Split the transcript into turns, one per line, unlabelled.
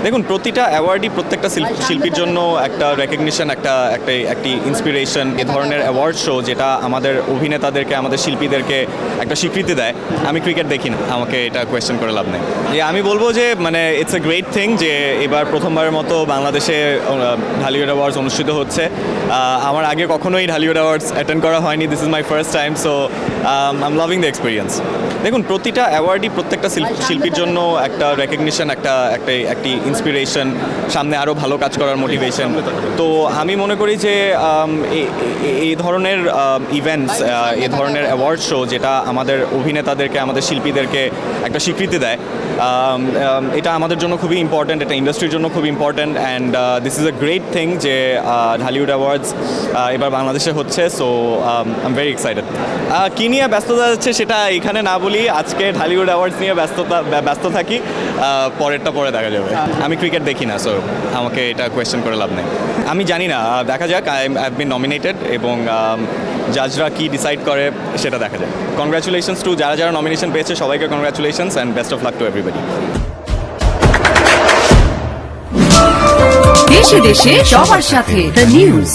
দেখুন, প্রতিটা অ্যাওয়ার্ডই প্রত্যেকটা শিল্পীর জন্য একটা রেকগনিশন, একটি ইন্সপিরেশন। এ ধরনের অ্যাওয়ার্ড শো যেটা আমাদের অভিনেতাদেরকে, আমাদের শিল্পীদেরকে একটা স্বীকৃতি দেয়। আমি ক্রিকেট দেখি না, আমাকে এটা কোয়েশ্চেন করে লাভ নেই। আমি বলবো যে মানে ইটস এ গ্রেট থিং যে এবার প্রথমবারের মতো বাংলাদেশে ঢালিউড অ্যাওয়ার্ডস অনুষ্ঠিত হচ্ছে। আমার আগে কখনোই ঢালিউড অ্যাওয়ার্ডস অ্যাটেন্ড করা হয়নি, this is my first time, so I am loving the experience. দেখুন, প্রতিটা অ্যাওয়ার্ডই প্রত্যেকটা শিল্পীর জন্য একটা রেকগনিশন, একটি ইন্সপিরেশন, সামনে আরও ভালো কাজ করার মোটিভেশন। তো আমি মনে করি যে এই ধরনের ইভেন্টস, এ ধরনের অ্যাওয়ার্ড শো যেটা আমাদের অভিনেতাদেরকে, আমাদের শিল্পীদেরকে একটা স্বীকৃতি দেয়, এটা আমাদের জন্য খুবই ইম্পর্ট্যান্ট, এটা ইন্ডাস্ট্রির জন্য খুব important. And this is a great thing যে ঢালিউড অ্যাওয়ার্ডস এবার বাংলাদেশে হচ্ছে। So I am very excited. কী নিয়ে ব্যস্ততা যাচ্ছে সেটা এখানে না বলি, আজকে ঢালিউড অ্যাওয়ার্ডস নিয়ে ব্যস্ত থাকি, পরেরটা পরে দেখা যাবে। আমি ক্রিকেট দেখি না, সো আমাকে এটা কোয়েশ্চেন করে লাভ নেই। আমি জানি না, দেখা যাক। আই হ্যাভ বিন নমিনেটেড এবং জাজরা কি ডিসাইড করে সেটা দেখা যায়। কংগ্রাচুলেশনস টু যারা নমিনেশন পেয়েছে, সবাইকে congratulations and best of luck to everybody.
দেশে দেশে সবার সাথে দ্য নিউজ।